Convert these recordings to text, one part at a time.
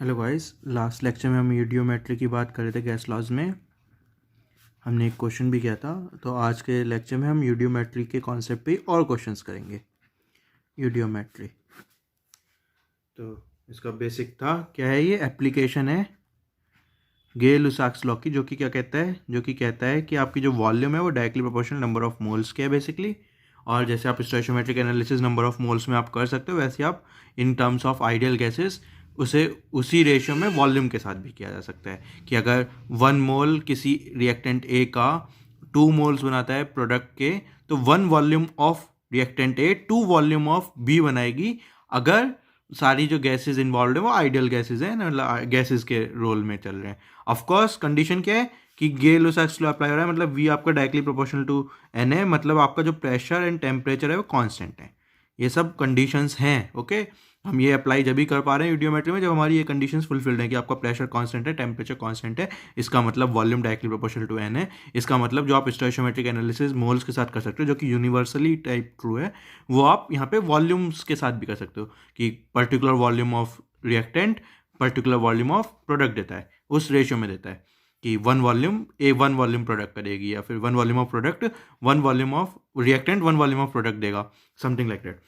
Hello guys, last lecture में हम यूडियोमेट्री की बात कर रहे थे गैस लॉज में। हमने एक क्वेश्चन भी किया था, तो आज के लेक्चर में हम यूडियोमेट्री के कॉन्सेप्ट पे और क्वेश्चंस करेंगे। यूडियोमेट्री तो इसका बेसिक था क्या है, ये एप्लीकेशन है गे-लुसाक्स लॉ की, जो कि क्या कहता है, जो कि कहता है कि आपकी जो वॉल्यूम है वो directly proportional number of moles के है बेसिकली। और जैसे आप स्टोइचियोमेट्रिक एनालिसिस नंबर ऑफ मोल्स में आप कर सकते हो, वैसे आप in terms of ideal gases उसे उसी रेशियो में वॉल्यूम के साथ भी किया जा सकता है कि अगर 1 मोल किसी रिएक्टेंट ए का 2 मोल्स बनाता है प्रोडक्ट के, तो 1 volume of reactant A 2 volume of B बनाएगी अगर सारी जो गैसेस इन्वॉल्व है वो आइडियल गैसेस हैं, मतलब गैसेस के रोल में चल रहे हैं। ऑफ कोर्स कंडीशन क्या है कि गे-लुसाक्स लॉ अप्लाई हो रहा है, मतलब वी आपका डायरेक्टली प्रोपोर्शनल टू एन है, मतलब आपका जो प्रेशर एंड टेम्परेचर है वो कांस्टेंट है। ये सब कंडीशंस हैं। ओके, हम ये अप्लाई जब भी कर पा रहे हैं यूडियोमेट्री में जब हमारी ये कंडीशंस फुलफिल्ड है कि आपका प्रेशर कांस्टेंट है, टेम्परेचर कांस्टेंट है, इसका मतलब volume directly proportional to n है। इसका मतलब जो आप स्टोइचियोमेट्रिक एनालिसिस मोल्स के साथ कर सकते हो, जो कि यूनिवर्सली टाइप ट्रू है, वो आप यहाँ पे वॉल्यूम्स के साथ भी कर सकते हो कि particular volume of reactant particular volume of product देता है, उस रेशियो में देता है कि 1 वॉल्यूम प्रोडक्ट करेगी, या फिर 1 volume of product 1 volume of reactant 1 volume of product देगा, समथिंग लाइक दैट।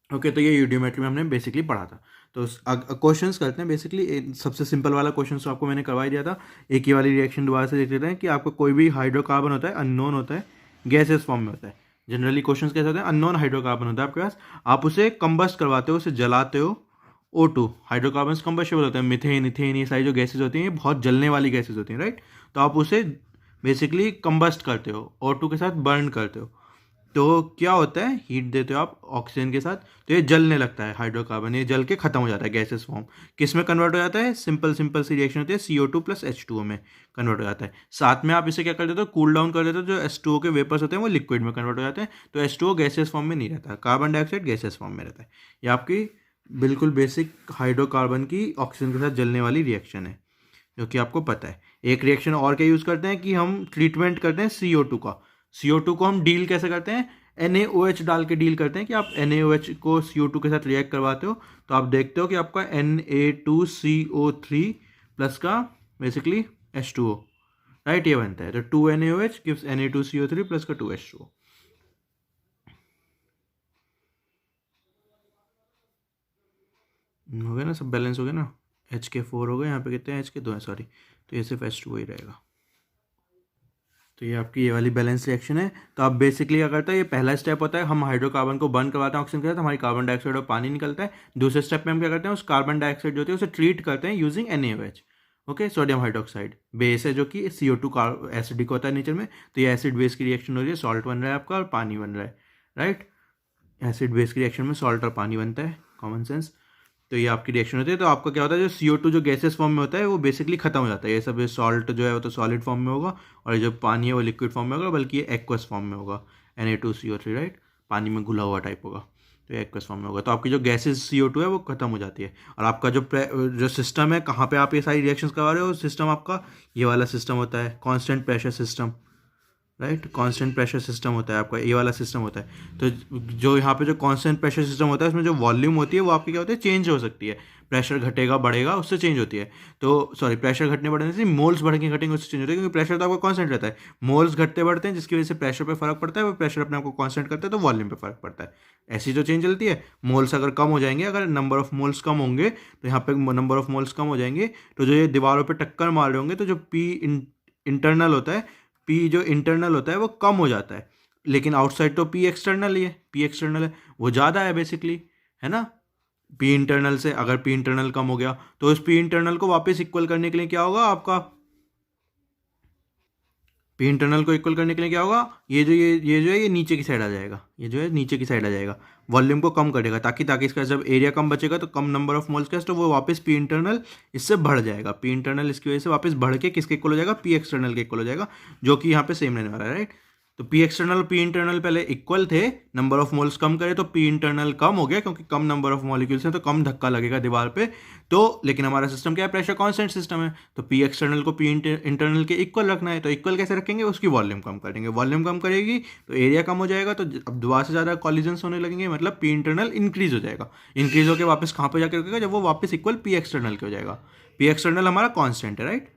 ओके, तो ये यूडियोमेट्री में हमने बेसिकली पढ़ा था। तो क्वेश्चंस करते हैं। बेसिकली सबसे सिंपल वाला क्वेश्चन तो आपको मैंने करवा दिया था। एक ही वाली रिएक्शन दोबारा से देख लेते हैं कि आपको कोई भी हाइड्रोकार्बन होता है, अननोन होता है, गैसेस फॉर्म में होता है। जनरली क्वेश्चंस कैसे होते हैं, अननोन हाइड्रोकार्बन होता है आपके पास, आप उसे कंबस्ट करवाते हो, उसे जलाते हो, O2 हाइड्रोकार्बन कंबस्टेबल होते हैं, मिथेन इथेन ये सारी जो गैसेज होती हैं ये बहुत जलने वाली गैसेज होती हैं, राइट। तो आप उसे बेसिकली कंबस्ट करते हो, O2 के साथ बर्न करते हो, तो क्या होता है, हीट देते हो आप ऑक्सीजन के साथ, तो ये जलने लगता है हाइड्रोकार्बन, ये जल के खत्म हो जाता है गैसेस फॉर्म। किस में कन्वर्ट हो जाता है, सिंपल सी रिएक्शन होती है, CO2 प्लस H2O में कन्वर्ट हो जाता है। साथ में आप इसे क्या कर देते हो, कूल डाउन कर देते हो, जो H2O के वेपर्स होते हैं वो लिक्विड में कन्वर्ट हो जाते हैं, तो H2O गैसेस फॉर्म में नहीं रहता, कार्बन डाइऑक्साइड गैसेस फॉर्म में रहता है। ये आपकी बिल्कुल बेसिक हाइड्रोकार्बन की ऑक्सीजन के साथ जलने वाली रिएक्शन है, जो कि आपको पता है। एक रिएक्शन और क्या यूज़ करते हैं कि हम ट्रीटमेंट करते हैं CO2 का। CO2 को हम डील कैसे करते हैं, NaOH डाल के डील करते हैं कि आप NaOH को CO2 के साथ रिएक्ट करवाते हो, तो आप देखते हो कि आपका Na2CO3 प्लस का बेसिकली H2O, राइट, ये बनता है। तो 2NaOH गिव्स Na2CO3 प्लस का 2H2O। हो गया ना, सब बैलेंस हो गया ना, H के 4 हो गए, यहाँ पे कितने हैं, H के 2 हैं, सॉरी, तो ये सिर्फ H2O ही रहेगा। तो ये आपकी ये वाली बैलेंस रिएक्शन है। तो आप बेसिकली क्या करते हैं, ये पहला स्टेप होता है, हम हाइड्रोकार्बन को बर्न करवाते हैं ऑक्सीजन के साथ, हमारी कार्बन डाइऑक्साइड और पानी निकलता है। दूसरे स्टेप में हम क्या करते हैं, उस कार्बन डाइऑक्साइड जो होती है उसे ट्रीट करते हैं using NaOH, okay, sodium hydroxide base है, जो कि CO2 एसिडिक होता है नेचर में। तो ये एसिड बेस की रिएक्शन हो रही है, सॉल्ट बन रहा है आपका और पानी बन रहा है, राइट। एसिड बेस की रिएक्शन में सॉल्ट और पानी बनता है, कॉमन सेंस। तो ये आपकी रिएक्शन होती है। तो आपका क्या होता है, जो CO2 जो गैसेस फॉर्म में होता है वो बेसिकली खत्म हो जाता है, ये सब सॉल्ट जो है वो तो सॉलिड फॉर्म में होगा, और जो पानी है वो लिक्विड फॉर्म में होगा, बल्कि ये एक्वस फॉर्म में होगा, Na2CO3, राइट, पानी में घुला हुआ टाइप होगा, तो ये एक्वस फॉर्म में होगा। तो आपकी जो गैसेस CO2 है वो खत्म हो जाती है, और आपका जो सिस्टम है, कहाँ पे आप ये सारी रिएक्शंस करवा रहे हो, सिस्टम आपका ये वाला सिस्टम होता है, constant pressure system, right. Constant pressure system होता है आपका, ये वाला सिस्टम होता है। तो जो यहाँ पे जो कांस्टेंट प्रेशर सिस्टम होता है उसमें जो वॉल्यूम होती है वो आपकी क्या होती है, चेंज हो सकती है, प्रेशर घटेगा बढ़ेगा उससे चेंज होती है। तो सॉरी, प्रेशर घटने बढ़ने से मोल्स बढ़ेंगे घटेंगे उससे चेंज होती है, क्योंकि प्रेशर तो आपका कांस्टेंट रहता है, मोल्स घटते बढ़ते हैं जिसकी वजह से प्रेशर पे फर्क पड़ता है, वो प्रेशर अपने आपको कांस्टेंट करता है तो वॉल्यूम पे फर्क पड़ता है। ऐसी जो चेंज चलती है, मोल्स अगर कम हो जाएंगे, अगर नंबर ऑफ मोल्स कम होंगे, तो यहाँ पे नंबर ऑफ मोल्स कम हो जाएंगे, तो जो ये दीवारों पर टक्कर मार रहे होंगे, तो जो पी इंटरनल होता है, पी जो इंटरनल होता है वो कम हो जाता है, लेकिन आउटसाइड तो पी एक्सटर्नल ही है, पी एक्सटर्नल है वो ज़्यादा है बेसिकली, है ना। पी इंटरनल से अगर पी इंटरनल कम हो गया, तो उस पी इंटरनल को वापस इक्वल करने के लिए क्या होगा आपका, पी इंटरनल को इक्वल करने के लिए क्या होगा, ये जो है ये नीचे की साइड आ जाएगा, ये जो है नीचे की साइड आ जाएगा, वॉल्यूम को कम करेगा, ताकि इसका जब एरिया कम बचेगा तो कम नंबर ऑफ मोल्स का, तो वो वापस पी इंटरनल इससे बढ़ जाएगा, पी इंटरनल इसकी वजह से वापस बढ़ के किसके इक्वल हो जाएगा, पी एक्सटर्नल के इक्वल हो जाएगा, जो कि यहाँ पे सेम रहने वाला है, राइट। तो पी एक्सटर्नल और पी इंटरनल पहले इक्वल थे, नंबर ऑफ मोल्स कम करे तो पी इंटरनल कम हो गया क्योंकि कम नंबर ऑफ मॉलिक्यूल्स हैं तो कम धक्का लगेगा दीवार पे। तो लेकिन हमारा सिस्टम क्या है, प्रेशर कांस्टेंट सिस्टम है, तो पी एक्सटर्नल को पी इंटरनल के इक्वल रखना है। तो इक्वल कैसे रखेंगे, उसकी वॉल्यूम कम करेंगे, वॉल्यूम कम करेगी तो एरिया कम हो जाएगा, तो अब दीवार से ज़्यादा कॉलिजन्स होने लगेंगे, मतलब पी इंटरनल इंक्रीज हो जाएगा। इंक्रीज होकर वापस कहाँ पर जाकर रुकेगा, जब वो वापस इक्वल पी एक्सटर्नल के हो जाएगा। पी एक्सटर्नल हमारा कॉन्स्टेंट है, राइट,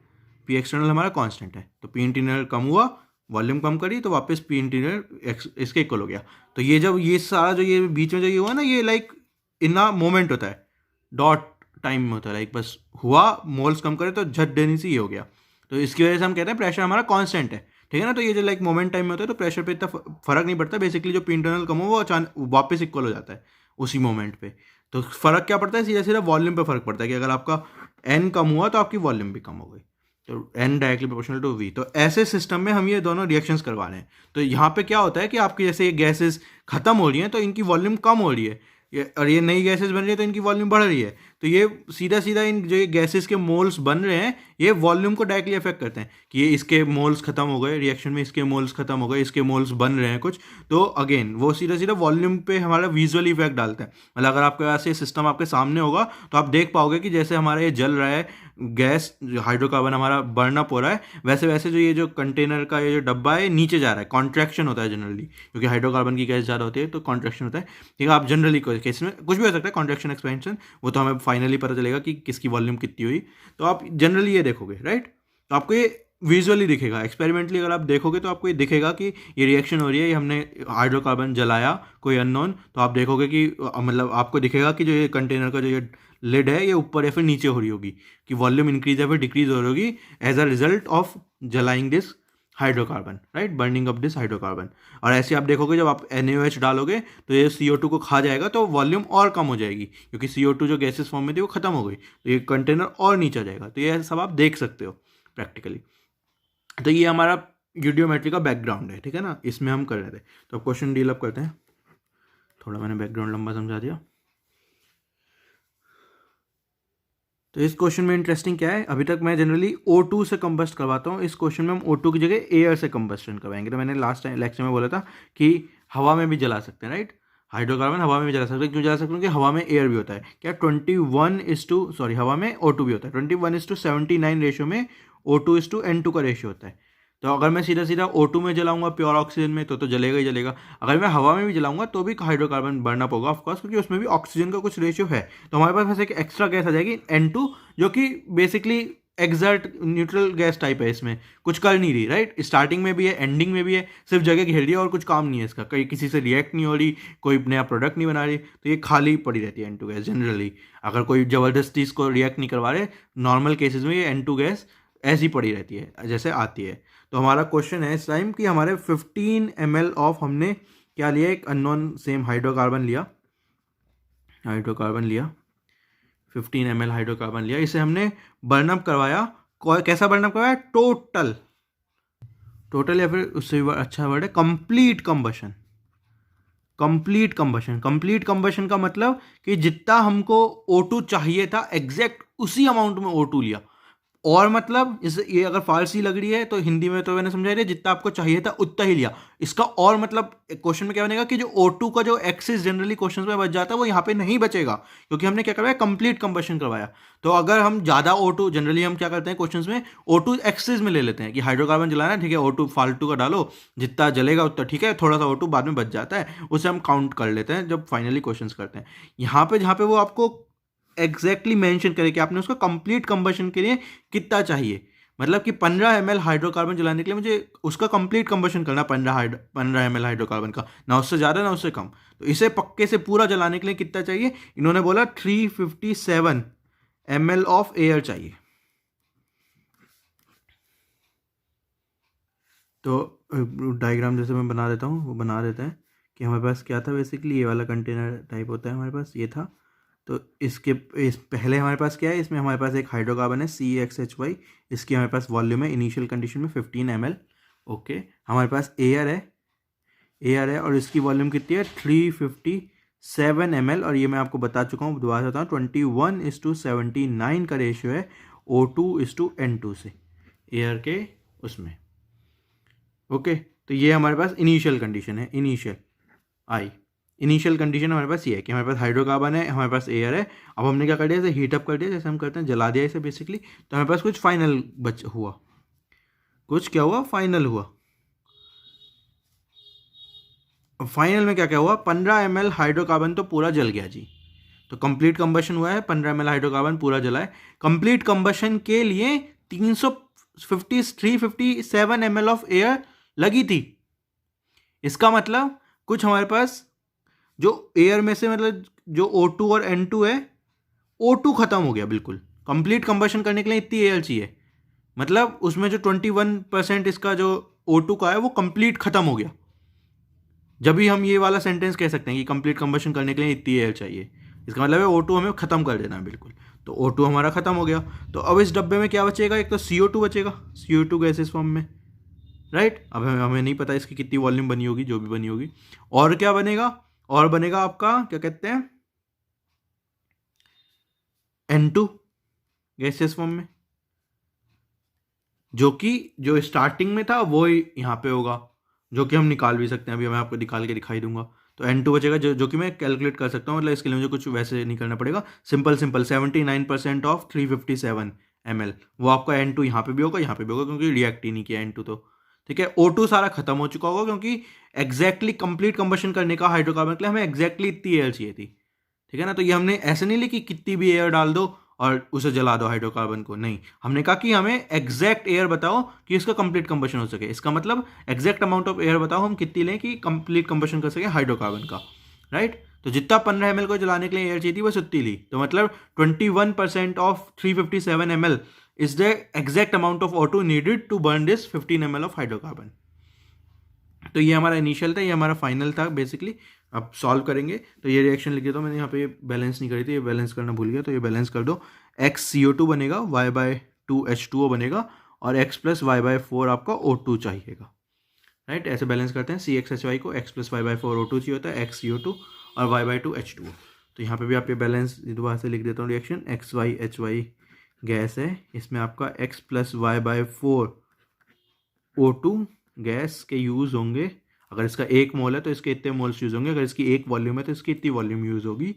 पी एक्सटर्नल हमारा कांस्टेंट है, तो पी इंटीरियर कम हुआ, वॉल्यूम कम करी तो वापस पी इंटीरियर इसके इक्वल हो गया। तो ये जब ये सारा जो ये बीच में जो ये हुआ ना, ये लाइक इतना मोमेंट होता है, डॉट टाइम में होता है, लाइक बस हुआ, मोल्स कम करे तो झट देने से ये हो गया। तो इसकी वजह से हम कहते हैं प्रेशर हमारा कांस्टेंट है, ठीक है ना। तो ये जो लाइक मोमेंट टाइम में होता है तो प्रेशर पे इतना फर्क नहीं पड़ता, बेसिकली जो पी इंटरनल कम हो वो अचानक वापस इक्वल हो जाता है उसी मोमेंट पे। तो फर्क क्या पड़ता है, सीधा सीधा वॉल्यूम पे फर्क पड़ता है कि अगर आपका एन कम हुआ तो आपकी वॉल्यूम भी कम हो गई, तो n directly proportional to V. तो ऐसे सिस्टम में हम ये दोनों रिएक्शंस करवा रहे हैं। तो यहाँ पे क्या होता है कि आपकी जैसे ये गैसेस खत्म हो रही हैं तो इनकी वॉल्यूम कम हो रही है, और ये नई गैसेस बन रही है तो इनकी वॉल्यूम बढ़ रही है। तो ये सीधा सीधा इन जो ये गैसेस के मोल्स बन रहे हैं ये वॉल्यूम को डायरेक्टली अफेक्ट करते हैं कि ये इसके मोल्स खत्म हो गए रिएक्शन में, इसके मोल्स खत्म हो गए, इसके मोल्स बन रहे हैं कुछ, तो अगेन वो सीधा सीधा वॉल्यूम पे हमारा विजुअल इफेक्ट डालता है। मतलब अगर आपके पास ये सिस्टम आपके सामने होगा तो आप देख पाओगे कि जैसे हमारा ये जल रहा है, गैस जो हाइड्रोकार्बन हमारा बर्न अप हो रहा है, वैसे वैसे जो ये जो कंटेनर का ये जो डब्बा है नीचे जा रहा है, कॉन्ट्रैक्शन होता है जनरली, क्योंकि हाइड्रोकार्बन की गैस ज़्यादा होती है तो कॉन्ट्रैक्शन होता है, ठीक है। आप जनरली केस में कुछ भी हो सकता है, कॉन्ट्रैक्शन एक्सपेंशन, वो तो हमें फाइनली पता चलेगा कि किसकी वॉल्यूम कितनी हुई। तो आप जनरली ये देखोगे, राइट, तो आपको ये विजुअली दिखेगा। एक्सपेरिमेंटली अगर आप देखोगे तो आपको ये दिखेगा कि ये रिएक्शन हो रही है, ये हमने हाइड्रोकार्बन जलाया कोई अननोन, तो आप देखोगे कि मतलब आपको दिखेगा कि जो ये कंटेनर का जो ये लिड है ये ऊपर या फिर नीचे हो रही होगी, कि वॉल्यूम इंक्रीज या फिर डिक्रीज हो रही होगी एज अ रिजल्ट ऑफ जलाइंग this hydrocarbon, right, burning of this hydrocarbon. और ऐसे आप देखोगे जब आप NaOH डालोगे तो ये CO2 को खा जाएगा तो वॉल्यूम और कम हो जाएगी, क्योंकि CO2 जो गैसेस फॉर्म में थी वो खत्म हो गई, तो ये कंटेनर और नीचे जाएगा। तो ये सब आप देख सकते हो प्रैक्टिकली। तो ये हमारा यूडियोमेट्री का बैकग्राउंड है, ठीक है ना, इसमें हम कर रहे थे। तो अब क्वेश्चन डील अप करते हैं। थोड़ा मैंने बैकग्राउंड लंबा समझा दिया। तो इस क्वेश्चन में इंटरेस्टिंग क्या है, अभी तक मैं जनरली O2 से कंबस्ट करवाता हूँ, इस क्वेश्चन में हम O2 की जगह एयर से कंबस्टन करवाएंगे। तो मैंने लास्ट टाइम लेक्चर में बोला था कि हवा में भी जला सकते हैं, राइट, हाइड्रोकार्बन हवा में भी जला सकते हैं। क्यों जला सकते हैं, क्योंकि हवा में एयर भी होता है। क्या 21:, हवा में O2 भी होता है, 21:79 रेशियो में O2:N2 का रेशियो होता है। तो अगर मैं सीधा सीधा O2 में जलाऊंगा प्योर ऑक्सीजन में तो जलेगा ही जलेगा। अगर मैं हवा में भी जलाऊंगा तो भी हाइड्रोकार्बन बर्न अप होगा ऑफकोर्स, क्योंकि उसमें भी ऑक्सीजन का कुछ रेशियो है। तो हमारे पास एक एक्स्ट्रा गैस आ जाएगी N2, जो कि basically exert neutral gas type है, इसमें कुछ कर नहीं रही, राइट, स्टार्टिंग में भी है एंडिंग में भी है, सिर्फ जगह घेर रही है और कुछ काम नहीं है इसका, कहीं किसी से रिएक्ट नहीं हो रही, कोई नया प्रोडक्ट नहीं बना रही, तो ये खाली पड़ी रहती है N2 गैस जनरली। अगर कोई ज़बरदस्ती इसको रिएक्ट नहीं करवा रहे, नॉर्मल केसेस में ये N2 गैस ऐसी पड़ी रहती है जैसे आती है। तो हमारा क्वेश्चन है इस टाइम कि हमारे 15 ml ऑफ हमने क्या लिया, एक अननोन सेम हाइड्रोकार्बन लिया 15 ml हाइड्रोकार्बन लिया, इसे हमने बर्नअप करवाया। कैसा बर्नअप करवाया, टोटल या फिर उससे अच्छा वर्ड है कंप्लीट कंबशन। कंप्लीट कंबशन का मतलब कि जितना हमको O2 चाहिए था एग्जैक्ट उसी अमाउंट में O2 लिया। और मतलब ये अगर फारसी लग रही है तो हिंदी में तो मैंने समझा दिया, जितना आपको चाहिए था उतना ही लिया। इसका और मतलब क्वेश्चन में क्या बनेगा कि जो O2 का जो एक्सिस जनरली क्वेश्चन में बच जाता है वो यहाँ पे नहीं बचेगा, क्योंकि हमने क्या करवाया, कंप्लीट कंबशन करवाया। तो अगर हम ज़्यादा O2, जनरली हम क्या करते हैं क्वेश्चन में O2 एक्सिस में ले लेते हैं कि हाइड्रोकार्बन जलाना, ठीक है, O2 फालतू का डालो, जितना जलेगा उतना ठीक है, थोड़ा सा O2 बाद में बच जाता है, उसे हम काउंट कर लेते हैं जब फाइनली क्वेश्चन करते हैं। यहाँ पे जहाँ पे वो आपको एग्जैक्टली मेंशन करे कि आपने उसका कंप्लीट कंबशन के लिए कितना चाहिए, मतलब कि 15 ml हाइड्रोकार्बन जलाने के लिए मुझे उसका कंप्लीट कंबशन करना 15 ml हाइड्रोकार्बन का, ना उससे ज़्यादा ना उससे कम। तो इसे पक्के से पूरा जलाने के लिए कितना चाहिए, इन्होंने बोला 357 ml ऑफ एयर चाहिए। तो डायग्राम जैसे मैं बना देता हूँ वो बना देते हैं कि हमारे पास क्या था, बेसिकली ये वाला कंटेनर टाइप होता है हमारे पास, ये था। तो इस पहले हमारे पास क्या है, इसमें हमारे पास एक हाइड्रोकार्बन है CXHY, इसकी हमारे पास वॉल्यूम है इनिशियल कंडीशन में 15 ml। ओके, हमारे पास एयर है और इसकी वॉल्यूम कितनी है 357 ml, और ये मैं आपको बता चुका हूँ, दोबारा बताता हूँ, 21:79 का रेशियो है O2:N2 से एयर के उसमें। ओके, तो ये हमारे पास इनिशियल कंडीशन है, इनिशियल कंडीशन हमारे पास ये है कि हमारे पास हाइड्रोकार्बन है, हमारे पास एयर है। अब हमने क्या कर दिया, जैसे हीट अप कर दिया, जैसे हम करते हैं जला दिया इसे बेसिकली, तो हमारे पास कुछ फाइनल हुआ, कुछ क्या हुआ, फाइनल हुआ। फाइनल में क्या क्या हुआ, 15 ml हाइड्रोकार्बन तो पूरा जल गया जी। तो कंप्लीट कंबशन हुआ है, 15 ml हाइड्रोकार्बन पूरा जला है। कंप्लीट कंबशन के लिए 357 ml ऑफ एयर लगी थी। इसका मतलब कुछ हमारे पास जो एयर में से, मतलब जो O2 और N2 है, O2 खत्म हो गया बिल्कुल। कंप्लीट कंबशन करने के लिए इतनी एयर चाहिए, मतलब उसमें जो 21% इसका जो O2 का है वो कंप्लीट खत्म हो गया। जब भी हम ये वाला सेंटेंस कह सकते हैं कि कंप्लीट कंबशन करने के लिए इतनी एयर चाहिए, इसका मतलब है O2 हमें खत्म कर देना है बिल्कुल। तो O2 हमारा खत्म हो गया। तो अब इस डब्बे में क्या बचेगा, एक तो CO2 बचेगा, CO2 गैसेस फॉर्म में, राइट। अब हमें नहीं पता इसकी कितनी वॉल्यूम बनी होगी, जो भी बनी होगी। और क्या बनेगा, और बनेगा आपका क्या कहते हैं, N2 गैसेस फॉर्म में, जो स्टार्टिंग में था वो यहाँ पे होगा, जो कि हम निकाल भी सकते हैं। अभी मैं आपको निकाल के दिखाई दूंगा। तो N2 बचेगा, जो कि मैं कैलकुलेट कर सकता हूँ, मतलब इसके लिए मुझे कुछ वैसे नहीं करना पड़ेगा। सिंपल 79% ऑफ 357 ml, वो आपका N2 यहाँ पे भी होगा, यहाँ पे भी होगा, क्योंकि रिएक्ट ही नहीं किया N2 तो। ठीक है, O2 सारा खत्म हो चुका होगा, क्योंकि एग्जैक्टली कंप्लीट कंबशन करने का हाइड्रोकार्बन के लिए हमें एग्जैक्टली इतनी एयर चाहिए थी। ठीक है ना। तो ये हमने ऐसे नहीं लिखी कितनी भी एयर डाल दो और उसे जला दो हाइड्रोकार्बन को, नहीं, हमने कहा कि हमें एग्जैक्ट एयर बताओ कि इसका कंप्लीट कंबशन हो सके। इसका मतलब एग्जैक्ट अमाउंट ऑफ एयर बताओ हम कितनी लें कि कंप्लीट कंबशन कर सके हाइड्रोकार्बन का, राइट। तो जितना 15 ml को जलाने के लिए एयर चाहिए थी बस उतनी ली। तो मतलब 21% of 357 ml is the exact amount of O2 needed to burn this 15 ml of hydrocarbon. तो ये हमारा इनिशियल था, ये हमारा फाइनल था बेसिकली। अब सॉल्व करेंगे तो ये रिएक्शन लिख देता हूँ मैंने यहाँ पे, बैलेंस नहीं करी थी, ये बैलेंस करना भूल गया, तो ये बैलेंस कर दो। XCO2 बनेगा, Y/2H2O बनेगा, और X+Y/4 आपका O2 चाहिएगा, राइट। ऐसे बैलेंस करते हैं, CXHY को X+Y/4 O2 चाहिए होता है, XCO2 और Y/2H2O। तो यहाँ पे भी आप ये बैलेंस दोबारा से लिख देता हूँ रिएक्शन। XYHY गैस है, इसमें आपका X+Y/4 O2 गैस के यूज़ होंगे। अगर इसका 1 मोल है तो इसके इतने मोल्स यूज़ होंगे, अगर इसकी 1 वॉल्यूम है तो इसकी इतनी वॉल्यूम यूज़ होगी।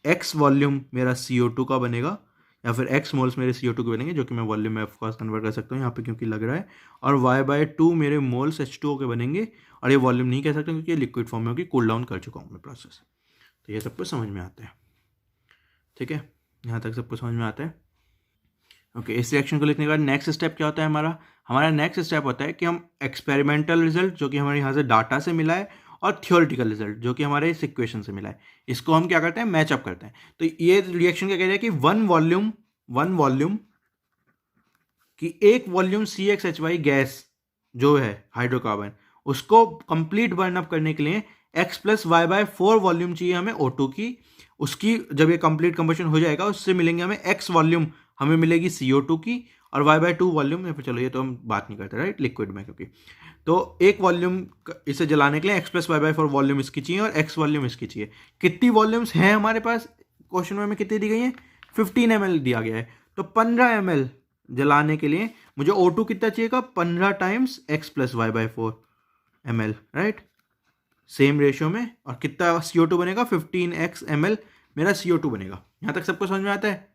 X वॉल्यूम मेरा CO2 का बनेगा, या फिर X मोल्स मेरे CO2 के बनेंगे, जो कि मैं वॉल्यूम में ऑफकोर्स कन्वर्ट कर सकता हूँ यहाँ पे क्योंकि लग रहा है। और Y/2 मेरे मोल्स H2O के बनेंगे, और ये वॉल्यूम नहीं कह सकता क्योंकि ये लिक्विड फॉर्म में होगी, कूल डाउन कर चुका हूँ मैं प्रोसेस। तो ये सब कुछ समझ में आता है, ठीक है, यहाँ तक सब कुछ समझ में आता है। ओके, इस रिएक्शन को लिखने के बाद नेक्स्ट स्टेप क्या होता है हमारा नेक्स्ट स्टेप होता है कि हम एक्सपेरिमेंटल रिजल्ट जो कि हमारे यहाँ से डाटा से मिला है, और थियोरेटिकल रिजल्ट जो कि हमारे इस इक्वेशन से मिला है, इसको हम क्या करते हैं, मैचअप करते हैं। तो ये रिएक्शन क्या कह रहा है कि वन वॉल्यूम की एक वॉल्यूम CXHY गैस जो है हाइड्रोकार्बन, उसको कंप्लीट बर्न अप करने के लिए X+Y/4 वॉल्यूम चाहिए हमें O2 की। उसकी जब ये कंप्लीट कंबशन हो जाएगा उससे मिलेंगे हमें X वॉल्यूम, हमें मिलेगी CO2 की, और Y/2 वॉल्यूम, या फिर चलो ये तो हम बात नहीं करते, राइट, लिक्विड में, क्योंकि तो एक वॉल्यूम इसे जलाने के लिए X+Y/4 वॉल्यूम इसकी चाहिए और X वॉल्यूम इसकी चाहिए। कितनी वॉल्यूम्स हैं हमारे पास, क्वेश्चन में हमें कितनी दी गई है, 15 ml दिया गया है। तो 15 ml जलाने के लिए मुझे O2 कितना चाहिएगा, 15 times X+Y/4 ml, right, same ratio में। और कितना CO2 बनेगा, 15x ml मेरा CO2 बनेगा। यहाँ तक सबको समझ में आता है।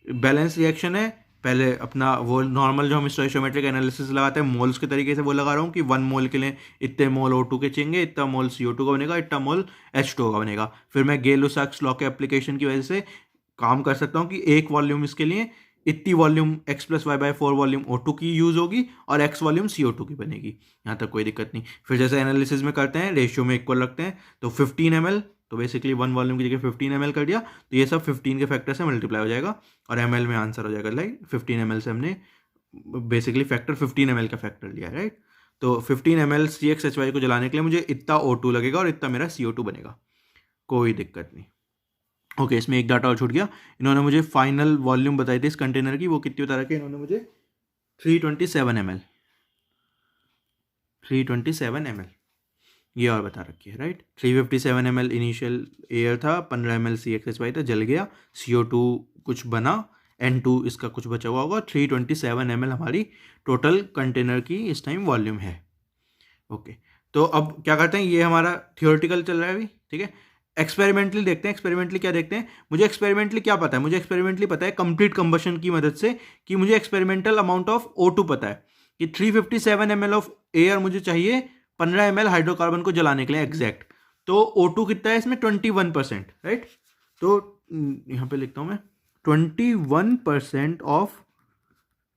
बैलेंस रिएक्शन है, पहले अपना वो नॉर्मल जो हम स्टोइशियोमेट्रिक एनालिसिस लगाते हैं मोल्स के तरीके से वो लगा रहा हूँ कि 1 मोल के लिए इतने मोल O2 के चाहिए, इतना मोल CO2 का बनेगा, इतना मोल H2O का बनेगा। फिर मैं गेल-लुसाक्स लॉ के एप्लीकेशन की वजह से काम कर सकता हूँ कि एक वॉल्यूम इसके लिए इतनी वॉल्यूम X+Y/4 वॉल्यूम O2 की यूज़ होगी और X वॉल्यूम CO2 की बनेगी। यहाँ तक कोई दिक्कत नहीं। फिर जैसे एनालिसिस में करते हैं रेशियो में इक्वल रखते हैं, तो 15 ml, तो बेसिकली 1 वॉल्यूम की जगह 15 ml कर दिया, तो ये सब 15 के फैक्टर से मल्टीप्लाई हो जाएगा और ml में आंसर हो जाएगा। लाइक 15 ml से हमने बेसिकली फैक्टर 15 ml का फैक्टर लिया है, राइट। तो 15 ml CXHY को जलाने के लिए मुझे इतना O2 लगेगा और इतना मेरा CO2 बनेगा, कोई दिक्कत नहीं। ओके, इसमें एक डाटा और छूट गया। इन्होंने मुझे फाइनल वॉल्यूम बताई थी इस कंटेनर की, वो कितनी बता रखी है इन्होंने मुझे, 327 ml, 327 ml ये और बता रखी है, राइट। 357 ml इनिशियल एयर था, 15 ml CXHY था, जल गया, CO2 कुछ बना, N2 इसका कुछ बचा हुआ होगा, 327 ml हमारी टोटल कंटेनर की इस टाइम वॉल्यूम है। ओके, तो अब क्या करते हैं, ये हमारा थियोरेटिकल चल रहा है अभी, ठीक है। एक्सपेरिमेंटली देखते हैं, एक्सपेरिमेंटली क्या देखते हैं। मुझे एक्सपेरिमेंटली क्या पता है, मुझे एक्सपेरिमेंटली पता है कंप्लीट कंबशन की मदद से कि मुझे एक्सपेरिमेंटल अमाउंट ऑफ O2 पता है कि 357 ml ऑफ एयर मुझे चाहिए 15 ml हाइड्रोकार्बन को जलाने के लिए एग्जैक्ट। तो O2 कितना है इसमें 21%, राइट। तो यहाँ पे लिखता हूँ मैं 21% ऑफ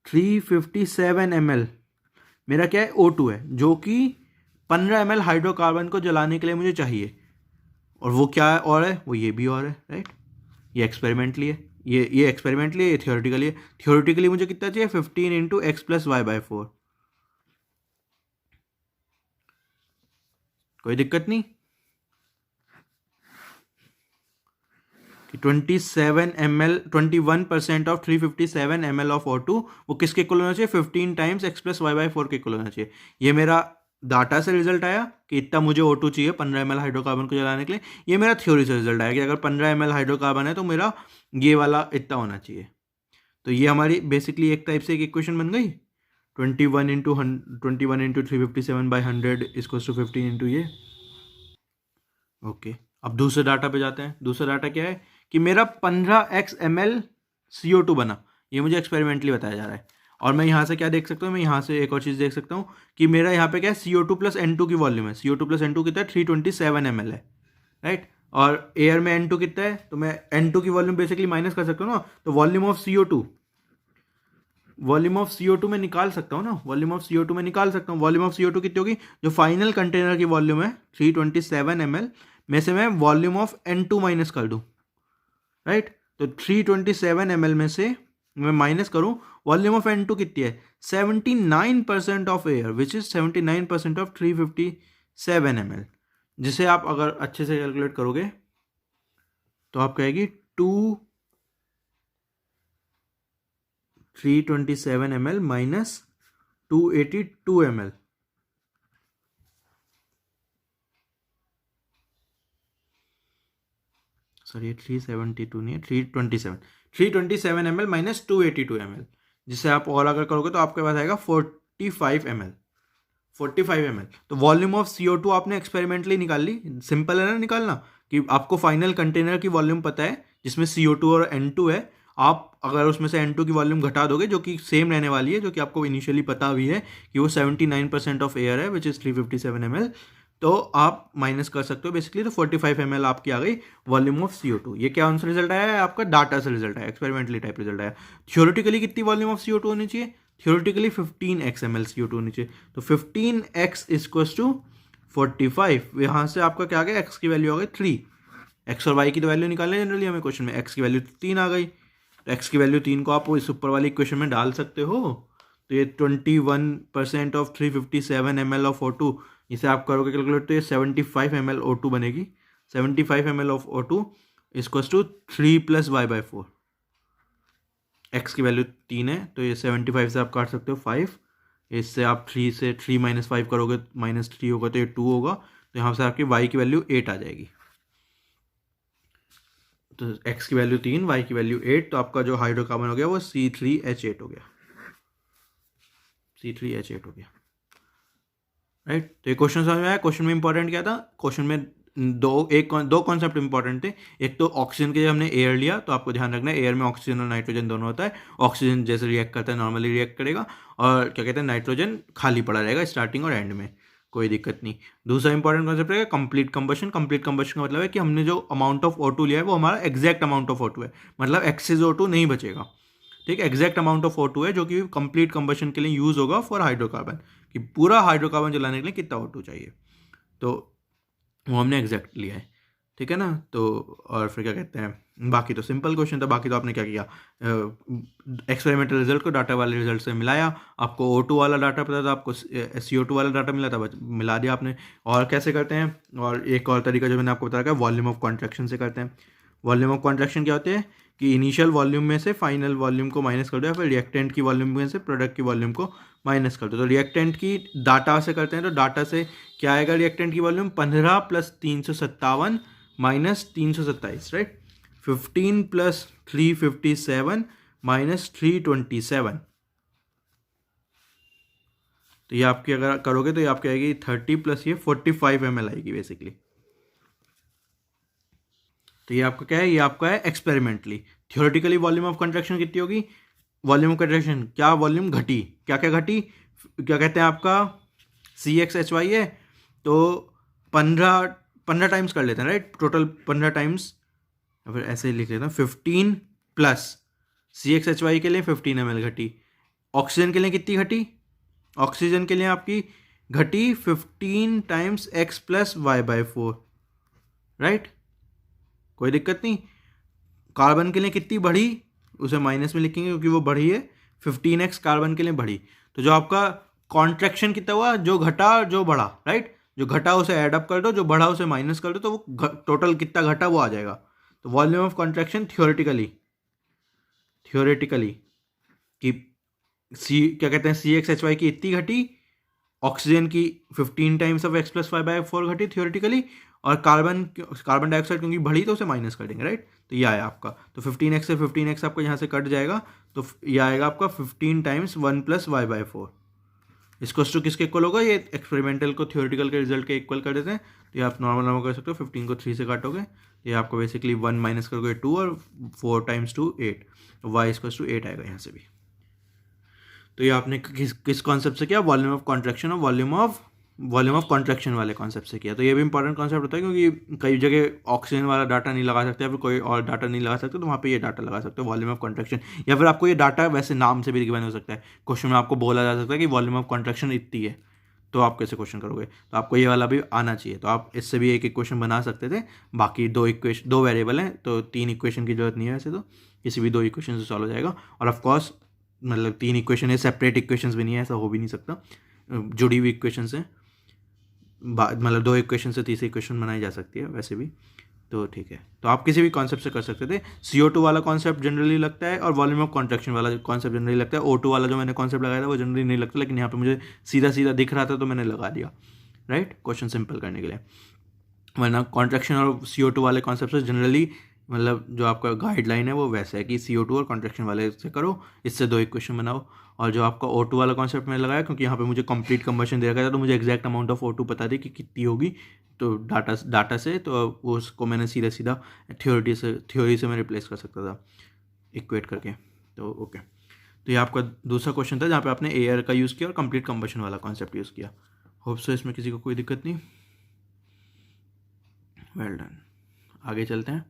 357 ml मेरा क्या है O2 है, जो कि 15 ml हाइड्रोकार्बन को जलाने के लिए मुझे चाहिए। और वो क्या है और है, वो ये भी और है, राइट। ये एक्सपेरिमेंटली है, ये एक्सपेरिमेंटली है, ये थियोरेटिकली है। थियोरेटिकली मुझे कितना चाहिए 15 into x plus y by 4। कोई दिक्कत नहीं कि 21% ऑफ 357 ml ऑफ O2 वो किसके इक्वल होना चाहिए, 15 times x plus y by 4 के इक्वल होना चाहिए। ये मेरा डाटा से रिजल्ट आया कि इतना मुझे O2 चाहिए 15 ml हाइड्रोकार्बन को जलाने के लिए। ये मेरा थ्योरी से रिजल्ट आया कि अगर 15 ml हाइड्रोकार्बन है तो मेरा ये वाला इतना होना चाहिए। तो ये हमारी बेसिकली एक टाइप से एक इक्वेशन बन गई। 21 into 357 by 100 equal to 15 into ये। ओके, अब दूसरे डाटा पे जाते हैं। दूसरा डाटा क्या है कि मेरा 15x ml CO2 बना, ये मुझे एक्सपेरिमेंटली बताया जा रहा है। और मैं यहाँ से क्या देख सकता हूँ, मैं यहाँ से एक और चीज़ देख सकता हूँ कि मेरा यहाँ पे क्या है CO2 प्लस N2 की वॉल्यूम है। CO2 प्लस N2 कितना है 327 ml है, राइट। और एयर में N2 कितना है, तो मैं N2 की वॉल्यूम बेसिकली माइनस कर सकता हूँ ना। तो वॉल्यूम ऑफ CO2 में निकाल सकता हूँ ना, वॉल्यूम ऑफ CO2 में निकाल सकता हूँ। वॉल्यूम ऑफ CO2 कितनी होगी, जो फाइनल कंटेनर की वॉल्यूम है 327 ml में से मैं वॉल्यूम ऑफ N2 माइनस कर दूँ, राइट। तो 327 ml में से मैं माइनस करूँ, वॉल्यूम ऑफ N2 कितनी है 79% of air which is 79% of 357 ml, जिसे आप अगर अच्छे से कैलकुलेट करोगे तो आप कहेगी 327 ml माइनस 282 ml। सॉरी 372 नहीं है, 327 ml माइनस 282 ml, जिसे आप और अगर करोगे तो आपके पास आएगा 45 ml। तो वॉल्यूम ऑफ CO2 आपने एक्सपेरिमेंटली निकाल ली। सिंपल है ना निकालना, कि आपको फाइनल कंटेनर की वॉल्यूम पता है जिसमें CO2 और N2 है। आप अगर उसमें से N2 की वॉल्यूम घटा दोगे जो कि सेम रहने वाली है, जो कि आपको इनिशियली पता भी है कि वो 79% ऑफ एयर है विच इज़ 357 ml, तो आप माइनस कर सकते हो बेसिकली। तो 45 ml आपकी आ गई वॉल्यूम ऑफ CO2। ये क्या उनसे रिजल्ट आया है, आपका डाटा से रिजल्ट आया, एक्सपेरिमेंटली टाइप रिजल्ट आया। थ्योरेटिकली कितनी वॉल्यूम ऑफ CO2 होनी चाहिए, थ्योरेटिकली 15x ml CO2 होनी चाहिए। तो 15x इक्वल्स टू 45। यहाँ से आपका क्या आ गया, x की वैल्यू आ गई 3। x और y की तो वैल्यू निकालने जनरली हमें क्वेश्चन में, x की वैल्यू 3 आ गई। तो x की वैल्यू 3 को आप इस ऊपर वाली इक्वेशन में डाल सकते हो। तो ये 21% ऑफ 357 ml ऑफ O2, इसे आप करोगे कैलकुलेट तो ये 75 ml O2 बनेगी। 75 ml of O2 equals to 3 plus y by 4। X की वैल्यू 3 है तो ये 75 से आप काट सकते हो 5। इससे आप 3 से 3 माइनस 5 करोगे, माइनस 3 होगा तो ये 2 होगा। तो यहाँ से आपकी वाई की वैल्यू 8 आ जाएगी। तो एक्स की वैल्यू 3, वाई की वैल्यू 8, तो आपका जो हाइड्रोकार्बन हो गया वो C3H8 हो गया, C3H8 हो गया, राइट। तो ये क्वेश्चन समझ में आया। क्वेश्चन में इंपॉर्टेंट क्या था, क्वेश्चन में दो कॉन्सेप्ट इंपॉर्टेंट थे। एक तो ऑक्सीजन के, जब हमने एयर लिया तो आपको ध्यान रखना है एयर में ऑक्सीजन और नाइट्रोजन दोनों होता है। ऑक्सीजन जैसे रिएक्ट करता है नॉर्मली रिएक्ट करेगा, और क्या कहते हैं नाइट्रोजन खाली पड़ा रहेगा स्टार्टिंग और एंड में, कोई दिक्कत नहीं। दूसरा इंपॉर्टेंट कॉन्सेप्ट है कंप्लीट कंबशन। कंप्लीट कंबशन का मतलब है कि हमने जो अमाउंट ऑफ O2 लिया है वो हमारा एग्जैक्ट अमाउंट ऑफ O2 है, मतलब एक्सेस O2 नहीं बचेगा, ठीक है। एग्जैक्ट अमाउंट ऑफ O2 है जो कि कंप्लीट कंबशन के लिए यूज होगा फॉर हाइड्रोकार्बन, कि पूरा हाइड्रोकार्बन जलाने के लिए कितना O2 चाहिए, तो वो हमने एग्जैक्ट लिया है, ठीक है ना। तो और फिर क्या कहते हैं, बाकी तो सिंपल क्वेश्चन था। बाकी तो आपने क्या किया, एक्सपेरिमेंटल रिजल्ट को डाटा वाले रिजल्ट से मिलाया। आपको O2 वाला डाटा पता था, आपको CO2 वाला डाटा मिला था, मिला दिया आपने। और कैसे करते हैं, और एक और तरीका जो मैंने आपको बताया वॉल्यूम ऑफ कॉन्ट्रैक्शन से करते हैं। वॉल्यूम ऑफ कॉन्ट्रैक्शन क्या होते हैं कि इनिशियल वॉल्यूम में से फाइनल वॉल्यूम को माइनस कर दो, या फिर रिएक्टेंट की वॉल्यूम में से प्रोडक्ट की वॉल्यूम को माइनस कर दो। तो रिएक्टेंट की डाटा से करते हैं, तो डाटा से क्या आएगा, रिएक्टेंट की volume 15 plus 357 minus 327, right. 15 plus 357 minus 327, तो ये आपकी अगर करोगे तो ये आपकी आएगी 30 प्लस ये 45 ml आएगी बेसिकली। तो ये आपका क्या है, ये आपका है experimentally. Theoretically volume of contraction कितनी होगी, वॉल्यूम ऑफ कंट्रैक्शन क्या वॉल्यूम घटी, क्या क्या घटी, क्या कहते हैं आपका CXHY है, तो 15 टाइम्स कर लेते हैं राइट, टोटल 15 टाइम्स, या फिर ऐसे ही लिख लेते हैं 15 प्लस CXHY के लिए 15 ml घटी। ऑक्सीजन के लिए कितनी घटी, ऑक्सीजन के लिए आपकी घटी 15 times X plus Y/4 right, कोई दिक्कत नहीं। कार्बन के लिए कितनी बढ़ी, उसे माइनस में लिखेंगे क्योंकि वो बढ़ी है, 15x कार्बन के लिए बढ़ी। तो जो आपका कॉन्ट्रैक्शन कितना हुआ, जो घटा जो बढ़ा राइट, जो घटा उसे ऐड अप कर दो, जो बढ़ा उसे माइनस कर दो, तो वो टोटल कितना घटा वो आ जाएगा। तो वॉल्यूम ऑफ कॉन्ट्रैक्शन थियोरेटिकली कि क्या कहते हैं CXHY की इतनी घटी, ऑक्सीजन की 15 times of X plus Y/4 घटी थियोरेटिकली, और कार्बन डाइऑक्साइड क्योंकि बढ़ी तो उसे माइनस कर देंगे राइट। तो ये आया आपका, तो 15x से 15x आपको यहाँ से कट जाएगा, तो ये आएगा आपका 15 टाइम्स 1 प्लस Y/4। इसको टू किसके इक्वल होगा, ये एक्सपेरिमेंटल को थियोरेटिकल के रिजल्ट के इक्वल कर देते हैं। तो ये आप नॉर्मल कर सकते हो, 15 को 3 से काटोगे, ये आपको बेसिकली 1 माइनस करोगे 2, और 4 टाइम्स 2 8, y इक्वल टू 8 आएगा यहाँ से भी। तो ये आपने किस कॉन्सेप्ट से किया, वॉल्यूम ऑफ कॉन्ट्रैक्शन और वॉल्यूम ऑफ कॉन्ट्रैक्शन वाले कॉन्सेप्ट से किया। तो ये भी इंपॉर्टेंट कॉन्सेप्ट होता है क्योंकि कई जगह ऑक्सीजन वाला डाटा नहीं लगा सकते या फिर कोई और डाटा नहीं लगा सकते, तो वहाँ पे ये डाटा लगा सकते हो वॉल्यूम ऑफ कॉन्ट्रैक्शन, या फिर आपको ये डाटा वैसे नाम से भी गिवन हो सकता है, क्वेश्चन में आपको बोला जा सकता है कि वॉल्यूम ऑफ कॉन्ट्रैक्शन इतनी है, तो आप कैसे क्वेश्चन करोगे, तो आपको ये वाला भी आना चाहिए। तो आप इससे भी एक क्वेश्चन बना सकते थे। बाकी दो वेरिएबल हैं तो 3 इक्वेशन की जरूरत नहीं है, वैसे तो किसी भी 2 इक्वेशन से सॉल्व हो जाएगा। और ऑफकोर्स मतलब 3 इक्वेशन है, सेपरेट इक्वेशंस भी नहीं है, ऐसा हो भी नहीं सकता, जुड़ी हुई इक्वेशन से मतलब 2 इक्वेशन से तीसरी इक्वेशन बनाई जा सकती है वैसे भी, तो ठीक है। तो आप किसी भी कॉन्सेप्ट से कर सकते थे। CO2 वाला कॉन्सेप्ट जनरली लगता है और वॉल्यूम ऑफ कॉन्ट्रैक्शन वाला कॉन्सेप्ट जनरली लगता है। O2 वाला जो मैंने कॉन्सेप्ट लगाया था वो जनरली नहीं लगता, लेकिन यहाँ पे मुझे सीधा सीधा दिख रहा था तो मैंने लगा दिया राइट, क्वेश्चन सिंपल करने के लिए। वरना कॉन्ट्रैक्शन और CO2 वाले कॉन्सेप्ट से जनरली मतलब जो आपका गाइडलाइन है वो वैसा है कि CO2 और कॉन्ट्रैक्शन वाले से करो, इससे 2 इक्वेशन बनाओ। और जो आपका O2 वाला कॉन्सेप्ट मैंने लगाया क्योंकि यहाँ पे मुझे कंप्लीट कंबशन दे रखा था, तो मुझे एग्जैक्ट अमाउंट ऑफ O2 पता थी कि कितनी होगी, तो डाटा से तो उसको मैंने सीधा थ्योरी से मैं रिप्लेस कर सकता था इक्वेट करके। तो ओके, तो ये आपका दूसरा क्वेश्चन था जहाँ पे आपने एयर का यूज़ किया और कंप्लीट कंबशन वाला कॉन्सेप्ट यूज़ किया। होप सो इसमें किसी को कोई दिक्कत नहीं। वेल डन, आगे चलते हैं।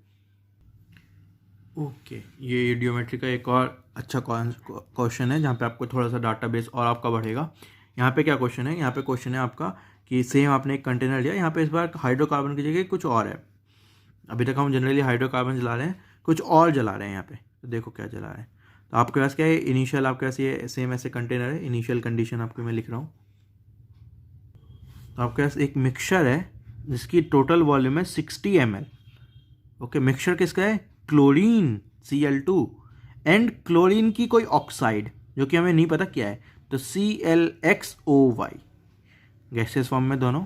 ओके, ये ईडियोमेट्री का एक और अच्छा क्वेश्चन है जहाँ पे आपको थोड़ा सा डाटाबेस और आपका बढ़ेगा। यहाँ पे क्या क्वेश्चन है, यहाँ पे क्वेश्चन है आपका कि सेम आपने एक कंटेनर लिया, यहाँ पे इस बार हाइड्रोकार्बन की जगह कुछ और है। अभी तक हम जनरली हाइड्रोकार्बन जला रहे हैं, कुछ और जला रहे हैं यहाँ पे, तो देखो क्या जला रहे हैं। तो आपके पास क्या है, इनिशियल आपके पास ये सेम ऐसे कंटेनर है, इनिशियल कंडीशन आपको मैं लिख रहा हूँ। तो आपके पास एक मिक्सचर है जिसकी टोटल वॉल्यूम है 60 ml। ओके, मिक्सचर किसका है, क्लोरीन Cl2 एंड क्लोरीन की कोई ऑक्साइड जो कि हमें नहीं पता क्या है, तो ClXOY, गैसेस फॉर्म में दोनों।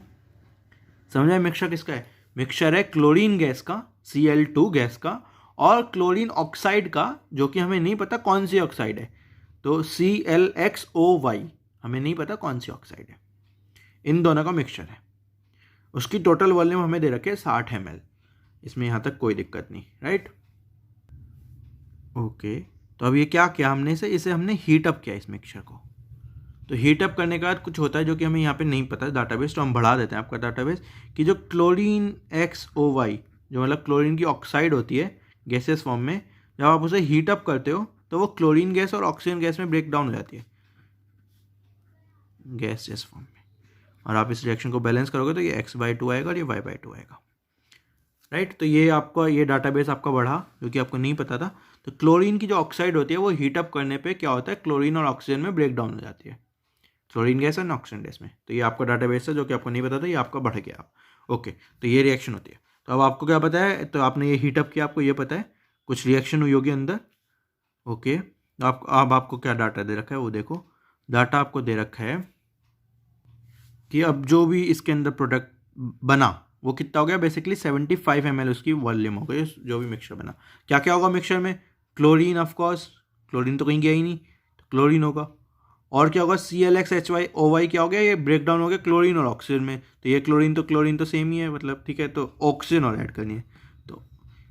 समझ आए मिक्सचर किसका है, मिक्सचर है क्लोरीन गैस का, Cl2 गैस का, और क्लोरीन ऑक्साइड का जो कि हमें नहीं पता कौन सी ऑक्साइड है, तो ClXOY, हमें नहीं पता कौन सी ऑक्साइड है। इन दोनों का मिक्सचर है, उसकी टोटल वॉल्यूम हमें दे रखे 60 ml, इसमें यहाँ तक कोई दिक्कत नहीं राइट। ओके, तो अब ये क्या किया हमने, इसे हमने हीट अप किया इस मिक्सचर को। तो हीट अप करने के बाद कुछ होता है जो कि हमें यहाँ पे नहीं पता डाटाबेस, तो हम बढ़ा देते हैं आपका डाटाबेस कि जो क्लोरीन XOY जो मतलब क्लोरीन की ऑक्साइड होती है गैसेस फॉर्म में, जब आप उसे हीट अप करते हो तो वो क्लोरीन गैस और ऑक्सीजन गैस में ब्रेक डाउन हो जाती है गैसेस फॉर्म में, और आप इस रिएक्शन को बैलेंस करोगे तो ये X/2 आएगा और ये Y/2 आएगा राइट। तो ये आपका ये डाटाबेस आपका बढ़ा जो कि आपको नहीं पता था। तो क्लोरीन की जो ऑक्साइड होती है वो हीट अप करने पे क्या होता है, क्लोरीन और ऑक्सीजन में ब्रेक डाउन हो जाती है, क्लोरीन गैस और ऑक्सीजन गैस में। तो ये आपका डाटाबेस है जो कि आपको नहीं पता था, ये आपका बढ़ गया। ओके, तो ये रिएक्शन होती है। तो अब आपको क्या पता है, तो आपने ये हीटअप किया, आपको ये पता है कुछ रिएक्शन हुई होगी अंदर। ओके, तो अब आपको क्या डाटा दे रखा है वो देखो। डाटा आपको दे रखा है कि अब जो भी इसके अंदर प्रोडक्ट बना वो कितना हो गया, बेसिकली 75 ml उसकी वॉल्यूम हो गई जो भी मिक्सचर बना। क्या क्या होगा मिक्सचर में, क्लोरीन, ऑफकोर्स क्लोरीन तो कहीं गया ही नहीं, तो क्लोरीन होगा, और क्या होगा, ClH2O क्या हो गया, ये ब्रेक डाउन हो गया क्लोरीन और ऑक्सीजन में, तो ये क्लोरीन तो सेम ही है मतलब, ठीक है, तो ऑक्सीजन और ऐड करनी है। तो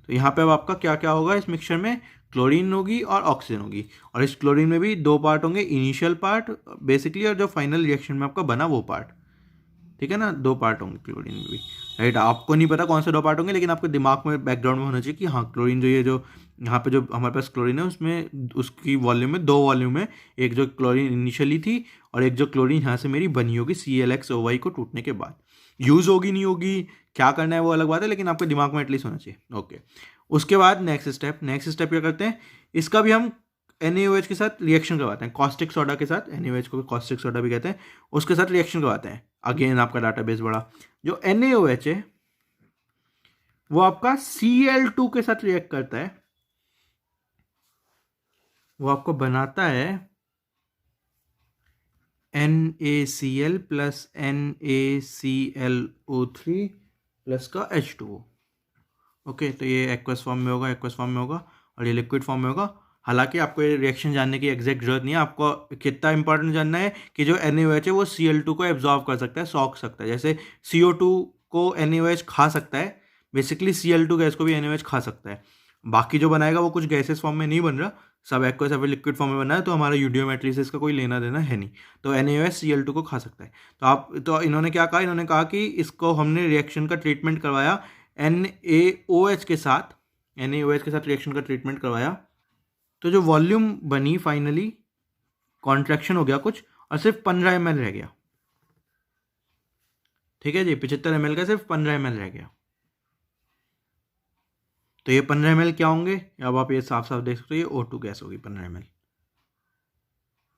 यहाँ पे अब आपका क्या क्या होगा इस मिक्सचर में, क्लोरीन होगी और ऑक्सीजन होगी, और इस क्लोरीन में भी दो पार्ट होंगे, इनिशियल पार्ट बेसिकली और जो फाइनल रिएक्शन में आपका बना वो पार्ट, ठीक है ना, दो पार्ट होंगे क्लोरीन में भी, राइट। आपको नहीं पता कौन से दो पार्ट होंगे, लेकिन आपके दिमाग में बैकग्राउंड में होना चाहिए कि हाँ क्लोरीन जो ये जो यहाँ पे जो हमारे पास क्लोरीन है उसमें उसकी वॉल्यूम में दो वॉल्यूम है, एक जो क्लोरीन इनिशियली थी और एक जो क्लोरीन यहाँ से मेरी बनी होगी ClXOY को टूटने के बाद। यूज़ होगी नहीं होगी क्या करना है वो अलग बात है, लेकिन आपके दिमाग में एटलीस्ट होना चाहिए, ओके। उसके बाद नेक्स्ट स्टेप क्या करते हैं, इसका भी हम NaOH के साथ रिएक्शन करवाते हैं, कॉस्टिक सोडा के साथ, NaOH को कॉस्टिक सोडा भी कहते हैं, उसके साथ रिएक्शन करवाते हैं। अगेन आपका डाटाबेस बड़ा, जो NaOH है वो आपका Cl2 के साथ रिएक्ट करता है, वो आपको बनाता है NaCl प्लस NaClO3 प्लस का H2O, ओके। तो ये एक्वस फॉर्म में होगा और ये लिक्विड फॉर्म में होगा। हालांकि आपको ये रिएक्शन जानने की एग्जैक्ट जरूरत नहीं है, आपको कितना इंपॉर्टेंट जानना है कि जो NaOH है वो Cl2 को एब्जॉर्ब कर सकता है, सॉक सकता है, जैसे CO2 को NaOH खा सकता है, बेसिकली Cl2 गैस को भी NaOH खा सकता है। बाकी जो बनाएगा वो कुछ गैसेस फॉर्म में नहीं बन रहा, सब एक्वस या फिर लिक्विड फॉर्म में बना है, तो हमारा यूडियोमेट्री से इसका कोई लेना देना है नहीं, तो NaOH Cl2 को खा सकता है। तो इन्होंने क्या कहा, इन्होंने कहा कि इसको हमने रिएक्शन का ट्रीटमेंट करवाया NaOH के साथ रिएक्शन का ट्रीटमेंट करवाया, तो जो वॉल्यूम बनी फाइनली कॉन्ट्रैक्शन हो गया कुछ और सिर्फ 15 ml रह गया, ठीक है जी, 75 ml का सिर्फ 15 ml रह गया। तो ये 15 ml क्या होंगे, अब आप ये साफ साफ देख सकते हो, ये O2 गैस होगी 15 ml।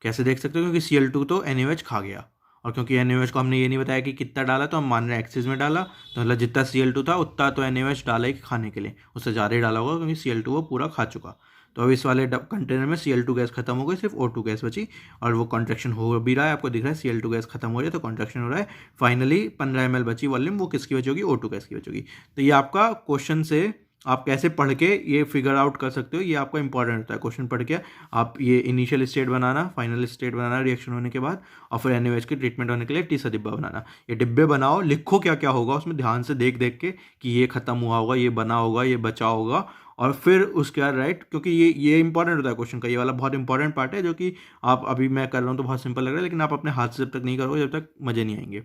कैसे देख सकते हो, क्योंकि Cl2 तो NaOH खा गया, और क्योंकि NaOH को हमने ये नहीं बताया कि कितना डाला, तो हम मान रहे हैं एक्सिस में डाला, तो मतलब जितना Cl2 था उतना तो NaOH डाला ही खाने के लिए, उससे ज़्यादा ही डाला होगा क्योंकि Cl2 वो पूरा खा चुका। तो अब इस वाले कंटेनर में Cl2 गैस खत्म हो गई, सिर्फ O2 गैस बची, और वो कॉन्ट्रैक्शन हो भी रहा है, आपको दिख रहा है Cl2 गैस खत्म हो रही है तो कॉन्ट्रैक्शन हो रहा है। फाइनली 15 ml बची वॉल्यूम, वो किसकी बची होगी, O2 गैस की बची होगी। तो ये आपका क्वेश्चन से आप कैसे पढ़ के ये फिगर आउट कर सकते हो, ये आपका इंपॉर्टेंट होता है। क्वेश्चन पढ़ के आप ये इनिशियल स्टेट बनाना, फाइनल स्टेट बनाना रिएक्शन होने के बाद, और फिर NaOH की ट्रीटमेंट होने के लिए टी सा डिब्बा बनाना। ये डिब्बे बनाओ, लिखो क्या क्या होगा उसमें, ध्यान से देख देख के कि ये खत्म हुआ होगा, ये बना होगा, ये बचा होगा, और फिर उसके बाद राइट, क्योंकि ये इंपॉर्टेंट होता है क्वेश्चन का, ये वाला बहुत इंपॉर्टेंट पार्ट है, जो कि आप अभी मैं कर रहा हूँ तो बहुत सिंपल लग रहा है, लेकिन आप अपने हाथ से जब तक नहीं करोगे जब तक मज़े नहीं आएंगे,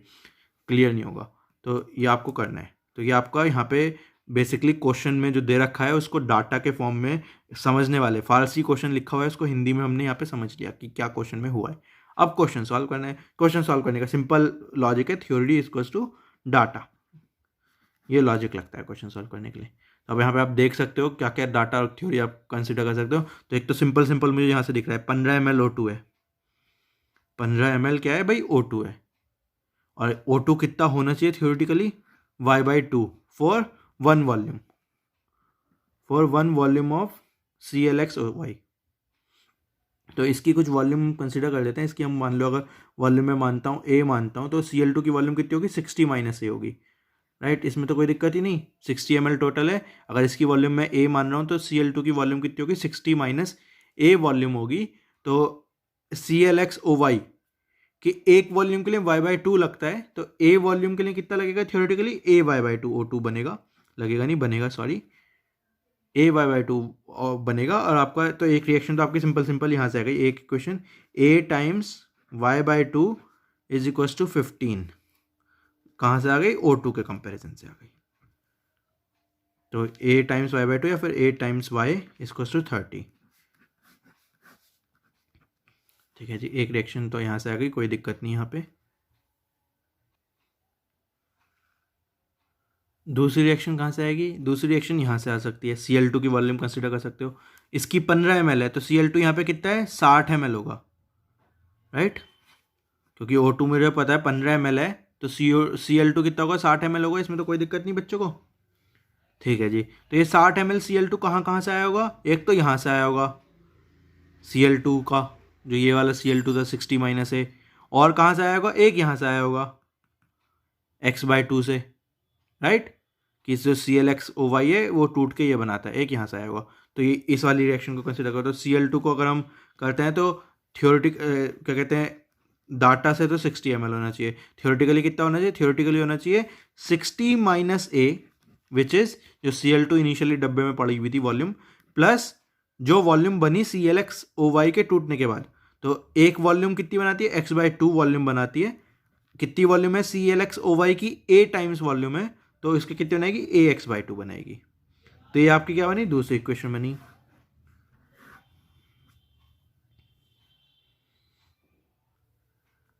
क्लियर नहीं होगा, तो ये आपको करना है। तो ये आपका यहाँ पे बेसिकली क्वेश्चन में जो दे रखा है उसको डाटा के फॉर्म में समझने वाले, फारसी क्वेश्चन लिखा हुआ है उसको हिंदी में हमने यहाँ पे समझ लिया कि क्या क्वेश्चन में हुआ है। अब क्वेश्चन सॉल्व करना है, क्वेश्चन सॉल्व करने का सिंपल लॉजिक है, थ्योरी इक्वल्स टू डाटा, ये लॉजिक लगता है क्वेश्चन सॉल्व करने के लिए। तो अब यहाँ पे आप देख सकते हो क्या क्या डाटा और थ्योरी आप कंसिडर कर सकते हो। तो एक तो सिंपल मुझे यहाँ से दिख रहा है 15 ml O2 है, 15 ml क्या है भाई, O2 है, और O2 कितना होना चाहिए theoretically, Y/2 for one volume of ClXOY। तो इसकी कुछ वॉल्यूम कंसिडर कर लेते हैं, इसकी हम मान लो अगर वॉल्यूम में मानता हूँ A मानता हूँ, तो Cl2 की वॉल्यूम कितनी होगी, 60 - A होगी, राइट। इसमें तो कोई दिक्कत ही नहीं, 60 ml टोटल है। अगर इसकी वॉल्यूम मैं A मान रहा हूँ तो Cl2 की वॉल्यूम कितनी होगी, 60 - A वॉल्यूम होगी। तो ClXOY कि एक वॉल्यूम के लिए Y/2 लगता है, तो A वॉल्यूम के लिए कितना लगेगा थ्योरेटिकली, AY/2 O2 बनेगा, लगेगा नहीं बनेगा सॉरी, AY/2 बनेगा। और आपका तो एक रिएक्शन तो आपकी सिंपल यहाँ से आ गई, एक equation A times Y/2 is equals to 15, कहाँ से आ गई, O2 के कंपैरिजन से आ गई। तो A टाइम्स Y/2 या फिर A times Y equals to 30, ठीक है जी। एक रिएक्शन तो यहाँ से आ गई, कोई दिक्कत नहीं यहाँ पे। दूसरी रिएक्शन कहाँ से आएगी, दूसरी रिएक्शन यहाँ से आ सकती है, Cl2 की वॉल्यूम कंसिडर कर सकते हो, इसकी 15 ml है, तो Cl2 यहाँ पे कितना है, 60 ml होगा, राइट, क्योंकि O2 मुझे पता है 15 ml है, तो Cl2 कितना होगा, 60 ml होगा, इसमें तो कोई दिक्कत नहीं बच्चों को, ठीक है जी। तो ये 60 ml Cl2 कहाँ से आया होगा, एक तो यहाँ से आया होगा Cl2 का, जो ये वाला Cl2 था 60 - A, और कहाँ से आया होगा, एक यहाँ से आया होगा X/2 से, राइट, कि जो ClXOY है वो टूट के ये बनाता है, एक यहाँ से आया होगा। तो ये इस वाली रिएक्शन को कंसिडर करो, तो Cl2 को अगर हम करते हैं तो थियोरेटिक क्या कहते हैं, डाटा से तो 60 ml होना चाहिए, थियोरेटिकली कितना होना चाहिए, थियोरेटिकली होना चाहिए 60 माइनस ए विच इज़ जो Cl2 इनिशियली डब्बे में पड़ी हुई थी वॉल्यूम, प्लस जो वॉल्यूम बनी ClXOY के टूटने के बाद। तो एक वॉल्यूम कितनी बनाती है, x/2 वॉल्यूम बनाती है। कितनी वॉल्यूम है ClXOY की, a टाइम्स वॉल्यूम है, तो इसकी कितनी बनेगी, AX/2 बनेगी। तो ये आपकी क्या बनी, दूसरी इक्वेशन बनी।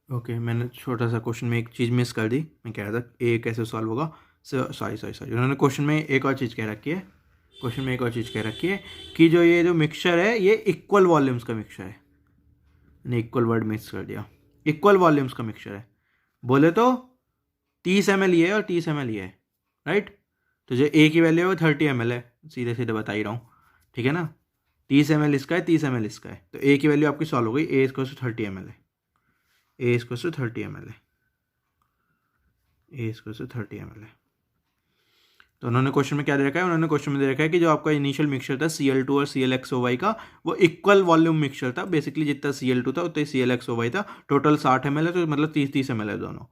ओके मैंने छोटा सा क्वेश्चन में एक चीज़ मिस कर दी, मैं कह रहा था ए कैसे सॉल्व होगा, सॉरी उन्होंने क्वेश्चन में एक और चीज़ कह रखी है, क्वेश्चन में एक और चीज़ कह रखी है कि जो ये जो मिक्सचर है ये इक्वल वॉल्यूम्स का मिक्सचर है। मैंने इक्वल वर्ड मिक्स कर दिया, इक्वल वॉल्यूम्स का मिक्सचर है। बोले तो 30 ml ये है और 30 ml ये है, राइट। तो जो ए की वैल्यू है वो 30 ml है, सीधे सीधे बता ही रहा हूँ, ठीक है ना। 30 ml इसका है, 30 ml इसका है, तो ए की वैल्यू आपकी सॉल्व हो गई, ए इसको 30 ml है, ए इसको 30 ml है, ए इसको 30 ml है। तो उन्होंने क्वेश्चन में क्या दे रखा है, उन्होंने क्वेश्चन में दे रखा है कि जो आपका इनिशियल मिक्सचर था Cl2 और ClXOY का, वो इक्वल वॉल्यूम मिक्सचर था। बेसिकली जितना Cl2 था उतना ही ClXOY था। टोटल 60 ml है, तो मतलब 30 ml है दोनों,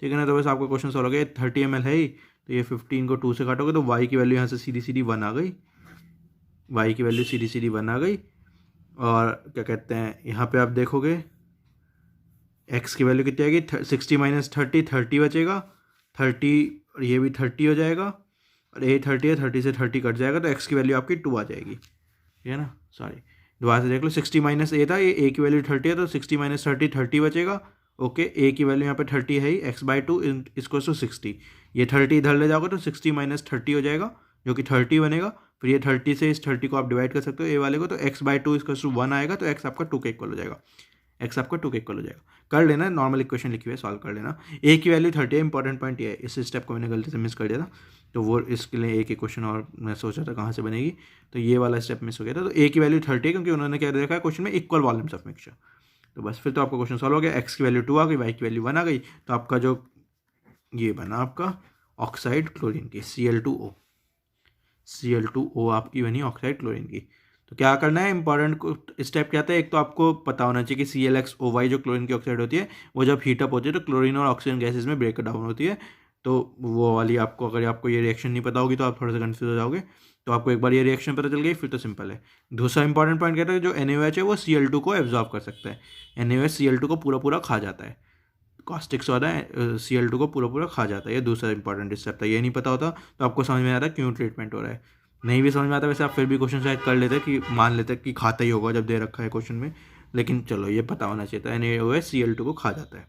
ठीक है ना। तो बस आपका क्वेश्चन सॉल्व हो गया। 30 ml है ही, तो ये 15 को 2 से काटोगे तो y की वैल्यू यहाँ से सीधी सीधी 1 आ गई, y की वैल्यू सीधी सीधी 1 आ गई। और क्या कहते हैं, यहाँ पे आप देखोगे x की वैल्यू कितनी आएगी, 60 माइनस 30 बचेगा, 30 और ये भी 30 हो जाएगा, और ए 30 है, 30 से 30 कट जाएगा, तो x की वैल्यू आपकी 2 आ जाएगी, ठीक है ना। सॉरी दोबारा से देख लो, 60 माइनस ए था, ये ए की वैल्यू 30 है, तो 60 माइनस 30 बचेगा। ओके ए की वैल्यू यहाँ पे 30 है ही, x/2 इसको 60, ये 30 इधर ले जाओगे तो 60 माइनस 30 हो जाएगा, जो कि 30 बनेगा। फिर ये 30 से इस 30 को आप डिवाइड कर सकते हो ए वाले को, तो x/2 इसको 1 आएगा, तो x आपका 2 के इक्वल हो जाएगा, x आपका 2 के इक्वल हो जाएगा। कर लेना, नॉर्मल इक्वेशन लिखी हुई है, सॉल्व कर लेना। ए की वैल्यू 30 है, इंपॉर्टेंट पॉइंट ये है, इस स्टेप को मैंने गलती से मिस कर दिया था, तो वो इसके लिए एक क्वेश्चन और मैं सोचा था कहाँ से बनेगी, तो ये वाला स्टेप मिस हो गया था। तो ए की वैल्यू 30 है, क्योंकि उन्होंने क्या देखा है क्वेश्चन में, इक्वल वॉल्यूम्स ऑफ मिक्सचर। तो बस फिर तो आपका क्वेश्चन सॉल्व हो गया। एक्स की वैल्यू 2 आ गई, वाई की वैल्यू 1 आ गई, तो आपका जो ये बना आपका ऑक्साइड क्लोरीन की Cl2O, Cl2O आपकी बनी ऑक्साइड क्लोरीन की। तो क्या करना है, इंपॉर्टेंट स्टेप क्या था, एक तो आपको पता होना चाहिए कि ClXOY जो क्लोरीन की ऑक्साइड होती है, वो जब हीटअप होती है तो क्लोरीन और ऑक्सीजन गैसेज में ब्रेक डाउन होती है। तो वो वाली आपको, अगर आपको ये रिएक्शन नहीं पता होगी तो आप थोड़ा सा कंफ्यूज हो जाओगे। तो आपको एक बार ये रिएक्शन पता चल गई, फिर तो सिंपल है। दूसरा इंपॉर्टेंट पॉइंट कहता है जो NaOH है वो Cl2 को एब्जॉर्ब कर सकता है, NaOH Cl2 को पूरा पूरा खा जाता है, कॉस्टिक सोडा Cl2 को पूरा पूरा खा जाता है। ये दूसरा इंपॉर्टेंट स्टेप था, ये नहीं पता होता तो आपको समझ में आता क्यों ट्रीटमेंट हो रहा है। नहीं भी समझ में आता वैसे आप फिर भी क्वेश्चन शायद कर लेते कि मान लेते कि खाता ही होगा जब दे रखा है क्वेश्चन में, लेकिन चलो ये पता होना चाहिए था, NaOH Cl2 को खा जाता है।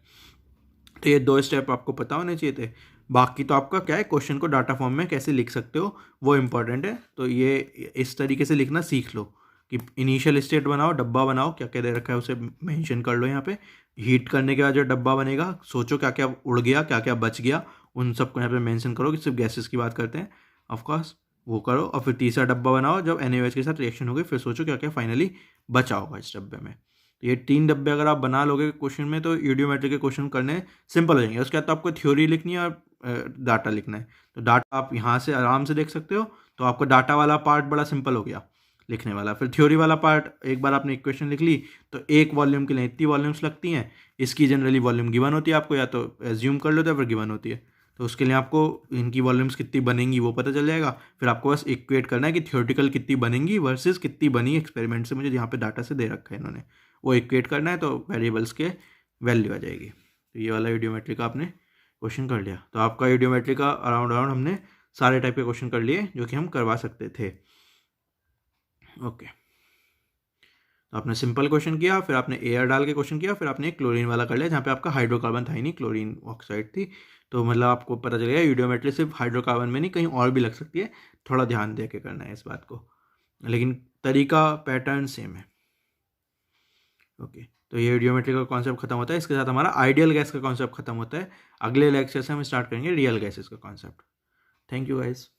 तो ये 2 स्टेप आपको पता होने चाहिए थे। बाकी तो आपका क्या है, क्वेश्चन को डाटा फॉर्म में कैसे लिख सकते हो वो इंपॉर्टेंट है। तो ये इस तरीके से लिखना सीख लो कि इनिशियल स्टेट बनाओ, डब्बा बनाओ, क्या क्या दे रखा है उसे मेंशन कर लो यहाँ पे। हीट करने के बाद जो डब्बा बनेगा, सोचो क्या क्या उड़ गया, क्या क्या बच गया, उन सबको यहाँ पे मेंशन करो कि सिर्फ गैसेस की बात करते हैं, ऑफकोर्स वो करो। और फिर तीसरा डब्बा बनाओ, जब NaOH के साथ रिएक्शन हो गई, फिर सोचो क्या क्या फाइनली बचा होगा इस डब्बे में। तो ये 3 डब्बे अगर आप बना लोगे क्वेश्चन में, तो यूडियोमेट्री के क्वेश्चन करने सिंपल हो जाएंगे। उसके बाद तो आपको थ्योरी लिखनी है और डाटा लिखना है। तो डाटा आप यहाँ से आराम से देख सकते हो, तो आपका डाटा वाला पार्ट बड़ा सिंपल हो गया लिखने वाला। फिर थ्योरी वाला पार्ट, एक बार आपने इक्वेशन लिख ली तो एक वॉल्यूम के लिए इतनी वॉल्यूम्स लगती हैं, इसकी जनरली वॉल्यूम गिवन होती है आपको, या तो एज्यूम कर लो तो फिर गिवन होती है, तो उसके लिए आपको इनकी वॉल्यूम्स कितनी बनेंगी वो पता चल जाएगा। फिर आपको बस इक्वेट करना है कि थ्योरेटिकल कितनी बनेंगी वर्सेस कितनी बनी एक्सपेरिमेंट से, मुझे यहाँ पे डाटा से दे रखा है इन्होंने, वो इक्वेट करना है, तो वेरिएबल्स के वैल्यू आ जाएगी। तो ये वाला यूडियोमेट्री का आपने क्वेश्चन कर लिया। तो आपका यूडियोमेट्री का अराउंड हमने सारे टाइप के क्वेश्चन कर लिए जो कि हम करवा सकते थे। ओके, तो आपने सिंपल क्वेश्चन किया, फिर आपने एयर डाल के क्वेश्चन किया, फिर आपने एक क्लोरीन वाला कर लिया जहाँ पे आपका हाइड्रोकार्बन था ही नहीं, क्लोरीन ऑक्साइड थी। तो मतलब आपको पता चलेगा यूडियोमेट्री सिर्फ हाइड्रोकार्बन में नहीं, कहीं और भी लग सकती है, थोड़ा ध्यान दे के करना है इस बात को, लेकिन तरीका पैटर्न सेम है। ओके, तो ये यूडियोमेट्री का कॉन्सेप्ट खत्म होता है, इसके साथ हमारा आइडियल गैस का कॉन्सेप्ट खत्म होता है। अगले लेक्चर से हम स्टार्ट करेंगे रियल गैसेस का कॉन्सेप्ट। Thank you guys.